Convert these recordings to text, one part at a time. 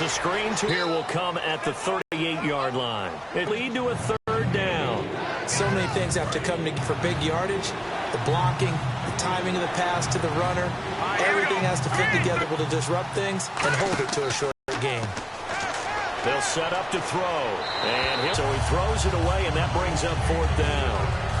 The screen here will come at the 38-yard line. It lead to a third down. So many things have to come together for big yardage. The blocking, the timing of the pass to the runner, everything has to fit together to disrupt things and hold it to a short game. They'll set up to throw. And so he throws it away, and that brings up fourth down.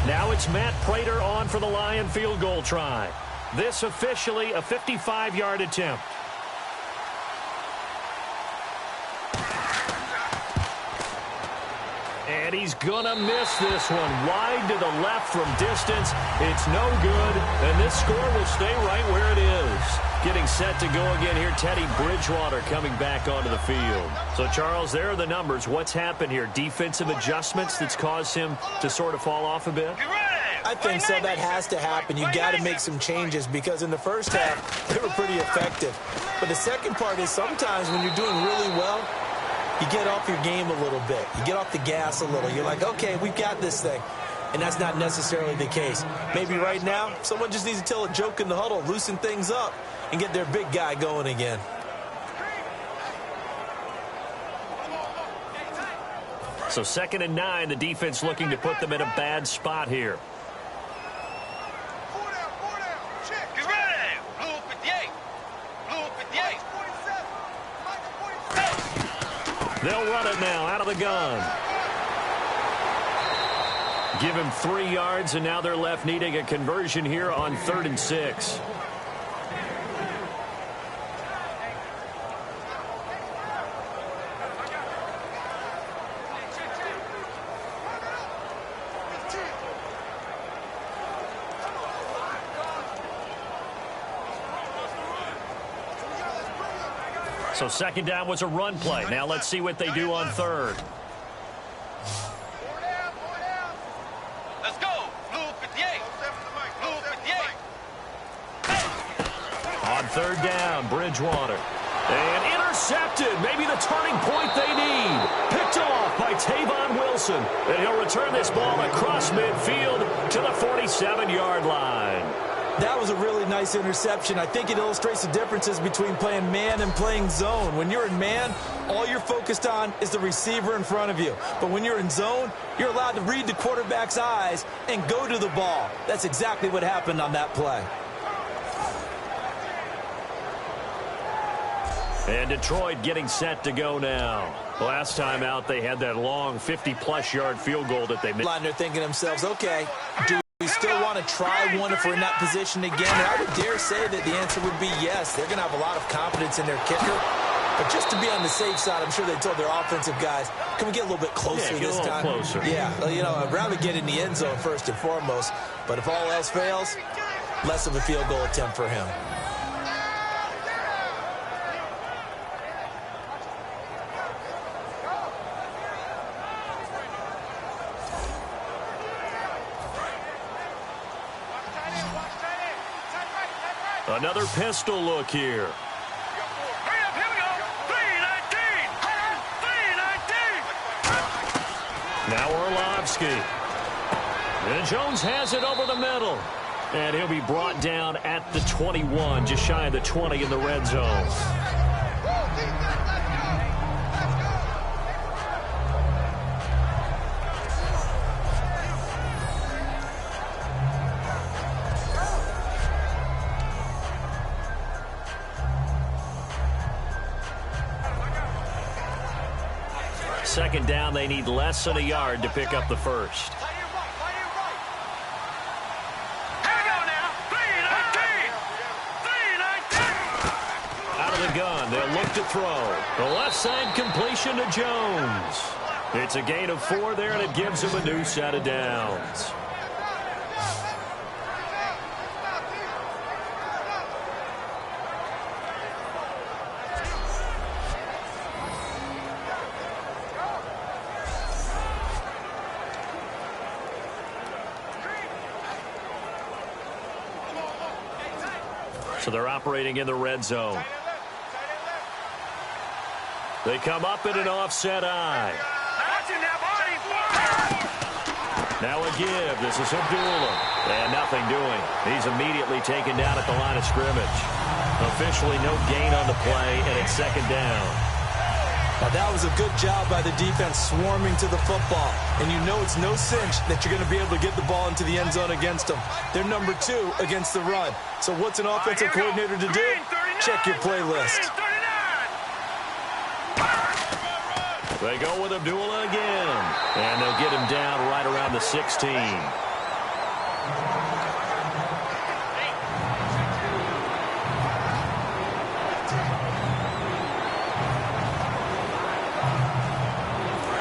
Now it's Matt Prater on for the Lion field goal try. This officially a 55-yard attempt. And he's going to miss this one. Wide to the left from distance. It's no good. And this score will stay right where it is. Getting set to go again here, Teddy Bridgewater coming back onto the field. So, Charles, there are the numbers. What's happened here? Defensive adjustments that's caused him to sort of fall off a bit? I think so. That has to happen. You got to make some changes because in the first half, they were pretty effective. But the second part is sometimes when you're doing really well, you get off your game a little bit. You get off the gas a little. You're like, okay, we've got this thing. And that's not necessarily the case. Maybe right now, someone just needs to tell a joke in the huddle, loosen things up, and get their big guy going again. So 2nd and 9, the defense looking to put them in a bad spot here. They'll run it now out of the gun. Give him 3 yards, and now they're left needing a conversion here on 3rd and 6. So 2nd down was a run play. Now let's see what they do on 3rd. Let's go. Blue 58. Blue 58. On 3rd down, Bridgewater. And intercepted. Maybe the turning point they need. Picked off by Tavon Wilson. And he'll return this ball across midfield to the 47-yard line. That was a really nice interception. I think it illustrates the differences between playing man and playing zone. When you're in man, all you're focused on is the receiver in front of you. But when you're in zone, you're allowed to read the quarterback's eyes and go to the ball. That's exactly what happened on that play. And Detroit getting set to go now. Last time out, they had that long 50-plus yard field goal that they missed. They're thinking to themselves, okay, do we still want to try one if we're in that position again? And I would dare say that the answer would be yes. They're going to have a lot of confidence in their kicker. But just to be on the safe side, I'm sure they told their offensive guys, can we get a little bit closer this time? Closer. Yeah, you know, I'd rather get in the end zone first and foremost. But if all else fails, less of a field goal attempt for him. Another pistol look here. Now Orlovsky. And Jones has it over the middle. And he'll be brought down at the 21, just shy of the 20 in the red zone. Second down, they need less than a yard to pick up the first. Out of the gun, they'll look to throw. The left side completion to Jones. It's a gain of 4 there, and it gives him a new set of downs. So they're operating in the red zone. They come up in an offset eye. Now a give. This is Abdullah. And nothing doing. He's immediately taken down at the line of scrimmage. Officially no gain on the play, and it's second down. Now that was a good job by the defense swarming to the football. And you know it's no cinch that you're going to be able to get the ball into the end zone against them. They're number 2 against the run. So what's an offensive coordinator to do? Check your playlist. They go with Abdullah again. And they'll get him down right around the 16.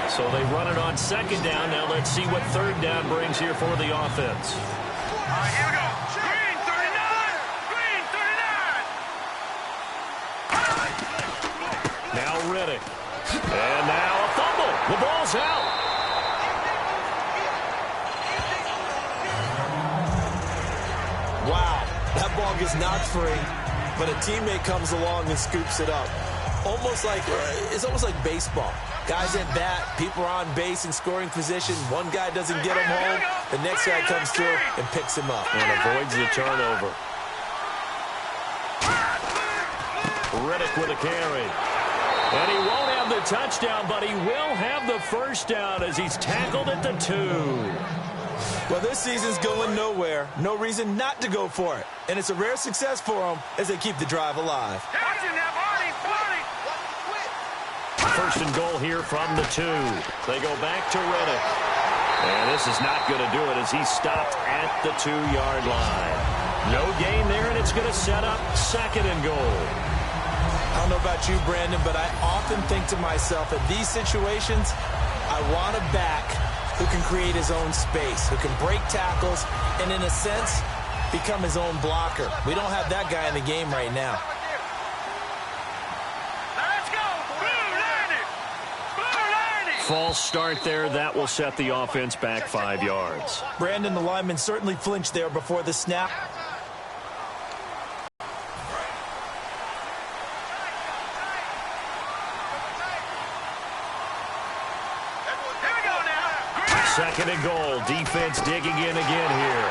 So they run it on second down. Now let's see what third down brings here for the offense. All right, here we go. Green 39. Green 39. Now Riddick. And now a fumble. The ball's out. Wow, that ball gets knocked free, but a teammate comes along and scoops it up. It's almost like baseball. Guys at bat, people are on base in scoring position. One guy doesn't get him home. The next guy comes through and picks him up. And avoids the turnover. Riddick with a carry. And he won't have the touchdown, but he will have the first down as he's tackled at the 2. Well, this season's going nowhere. No reason not to go for it. And it's a rare success for them as they keep the drive alive. First and goal here from the 2. They go back to Riddick. And this is not going to do it as he's stopped at the 2-yard line. No gain there, and it's going to set up second and goal. I don't know about you, Brandon, but I often think to myself, in these situations, I want a back who can create his own space, who can break tackles, and in a sense, become his own blocker. We don't have that guy in the game right now. False start there. That will set the offense back 5 yards. Brandon, the lineman certainly flinched there before the snap. Second and goal. Defense digging in again here.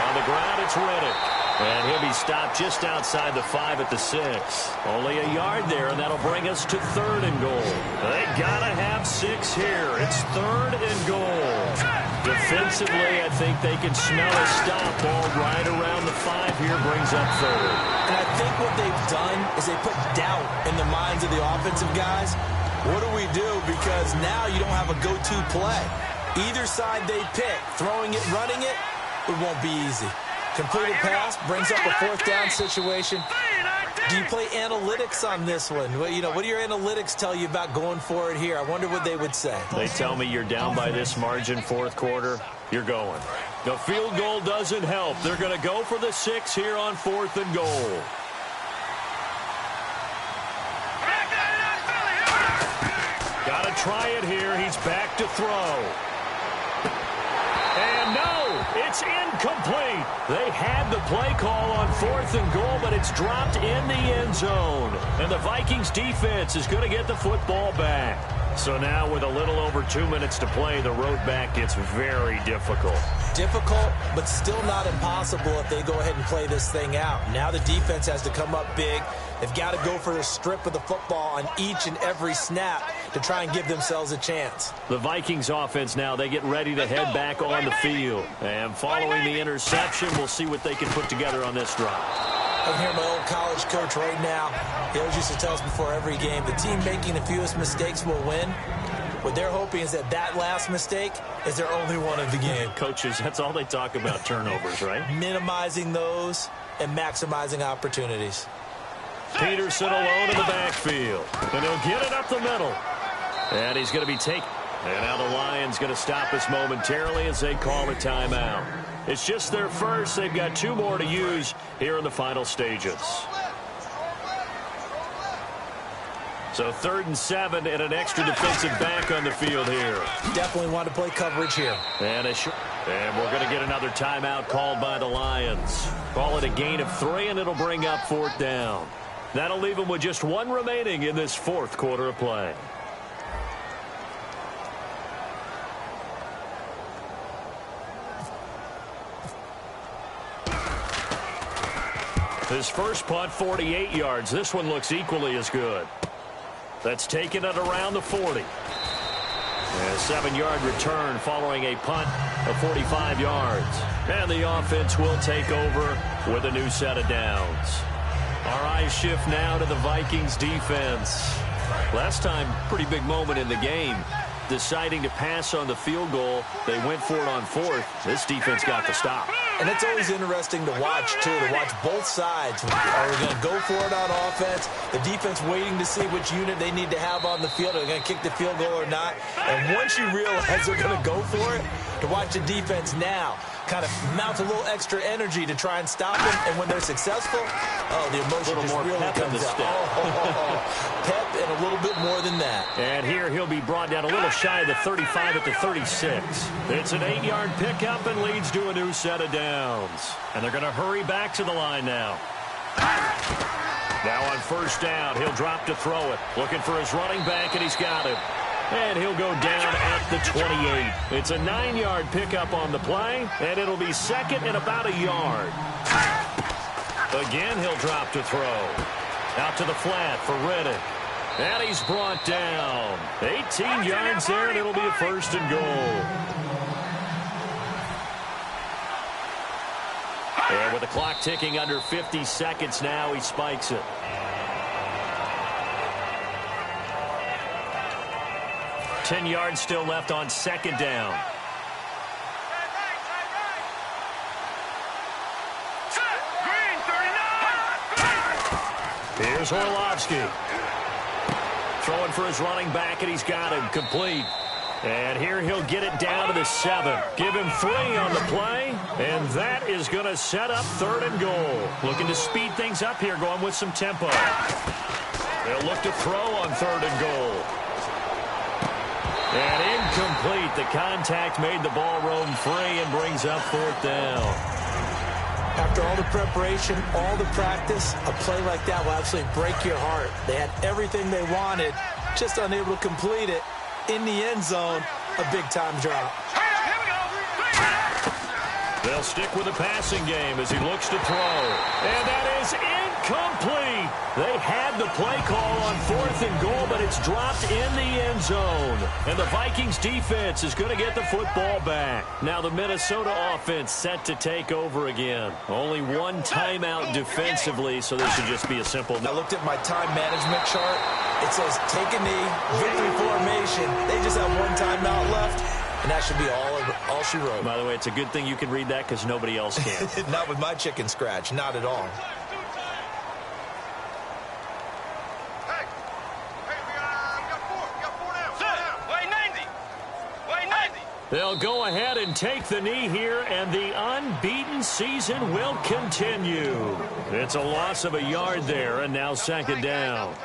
On the ground, it's Riddick. And he'll be stopped just outside the 5 at the 6. Only a yard there, and that'll bring us to third and goal. They gotta have 6 here. It's third and goal. Defensively, I think they can smell a stop. Ball right around the 5 here brings up third. And I think what they've done is they put doubt in the minds of the offensive guys. What do we do? Because now you don't have a go-to play. Either side they pick, throwing it, running it, it won't be easy. Completed pass brings up a fourth down situation. Do you play analytics on this one? Well, what do your analytics tell you about going for it here? I wonder what they would say. They tell me you're down by this margin fourth quarter, you're going. The field goal doesn't help. They're going to go for the 6 here on fourth and goal. Got to try it here. He's back to throw. And no, it's incomplete. They had the play call on fourth and goal, but it's dropped in the end zone. And the Vikings defense is going to get the football back. So now with a little over 2 minutes to play, the road back gets very difficult. Difficult, but still not impossible if they go ahead and play this thing out. Now the defense has to come up big. They've got to go for the strip of the football on each and every snap to try and give themselves a chance. The Vikings offense now, they get ready to head back on the field. And following the interception, we'll see what they can put together on this drive. I'm here, my old college coach right now. He always used to tell us before every game, the team making the fewest mistakes will win. What they're hoping is that last mistake is their only one of the game. Coaches, that's all they talk about, turnovers, right? Minimizing those and maximizing opportunities. Peterson alone in the backfield. And he'll get it up the middle. And he's going to be taken. And now the Lions going to stop us momentarily as they call a timeout. It's just their first. They've got 2 more to use here in the final stages. So 3rd and 7 and an extra defensive back on the field here. Definitely want to play coverage here. And we're going to get another timeout called by the Lions. Call it a gain of 3, and it'll bring up 4th down. That'll leave them with just 1 remaining in this 4th quarter of play. His first punt, 48 yards. This one looks equally as good. That's taken it around the 40. And a 7-yard return following a punt of 45 yards. And the offense will take over with a new set of downs. Our eyes shift now to the Vikings defense. Last time, pretty big moment in the game. Deciding to pass on the field goal. They went for it on fourth. This defense got the stop. And it's always interesting to watch, too, to watch both sides. Are we going to go for it on offense? The defense waiting to see which unit they need to have on the field. Are they going to kick the field goal or not? And once you realize they're going to go for it, to watch the defense now kind of mount a little extra energy to try and stop them. And when they're successful, oh, the emotion just really comes out. Pep and a little bit more than that. And here he'll be brought down a little shy of the 35 at the 36. It's an 8-yard pickup and leads to a new set of downs. And they're going to hurry back to the line now. Now on first down, he'll drop to throw it. Looking for his running back, and he's got him. And he'll go down at the 28. It's a 9-yard pickup on the play, and it'll be second and about a yard. Again, he'll drop to throw. Out to the flat for Reddick. And he's brought down. 18 yards there, and it'll be a first and goal. And with the clock ticking under 50 seconds now, he spikes it. Ten yards still left on second down. Green, 39. Here's Orlovsky. Throwing for his running back, and he's got him complete. And here he'll get it down to the 7. Give him 3 on the play, and that is going to set up third and goal. Looking to speed things up here, going with some tempo. They'll look to throw on third and goal. And incomplete. The contact made the ball roam free and brings up fourth down. After all the preparation, all the practice, a play like that will absolutely break your heart. They had everything they wanted, just unable to complete it. In the end zone, a big-time drop. They'll stick with the passing game as he looks to throw. And that is incomplete. They had the play call on fourth and goal, but it's dropped in the end zone. And the Vikings defense is going to get the football back. Now the Minnesota offense set to take over again. Only one timeout defensively, so this should just be a simple. I looked at my time management chart. It says take a knee, victory formation. They just have one timeout left. And that should be all she wrote. By the way, it's a good thing you can read that because nobody else can. Not with my chicken scratch. Not at all. Hey, we got 4. We got 4 now. Weigh 90. Weigh 90. They'll go ahead and take the knee here, and the unbeaten season will continue. It's a loss of a yard there, and now second down.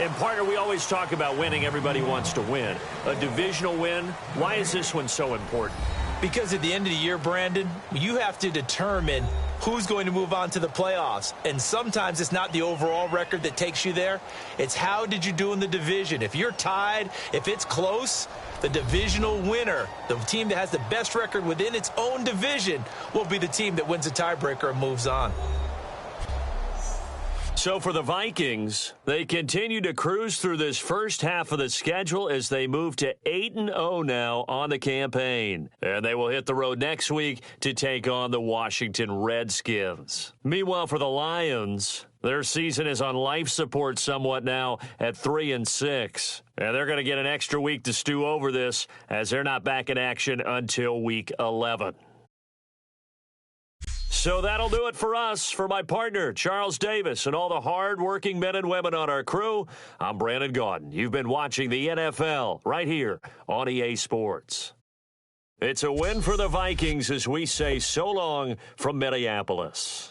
And, partner, we always talk about winning. Everybody wants to win. A divisional win, why is this one so important? Because at the end of the year, Brandon, you have to determine who's going to move on to the playoffs. And sometimes it's not the overall record that takes you there. It's how did you do in the division. If you're tied, if it's close, the divisional winner, the team that has the best record within its own division, will be the team that wins the tiebreaker and moves on. So for the Vikings, they continue to cruise through this first half of the schedule as they move to 8-0 now on the campaign. And they will hit the road next week to take on the Washington Redskins. Meanwhile, for the Lions, their season is on life support somewhat now at 3-6. And they're going to get an extra week to stew over this as they're not back in action until week 11. So that'll do it for us. For my partner, Charles Davis, and all the hard-working men and women on our crew, I'm Brandon Gaudin. You've been watching the NFL right here on EA Sports. It's a win for the Vikings as we say so long from Minneapolis.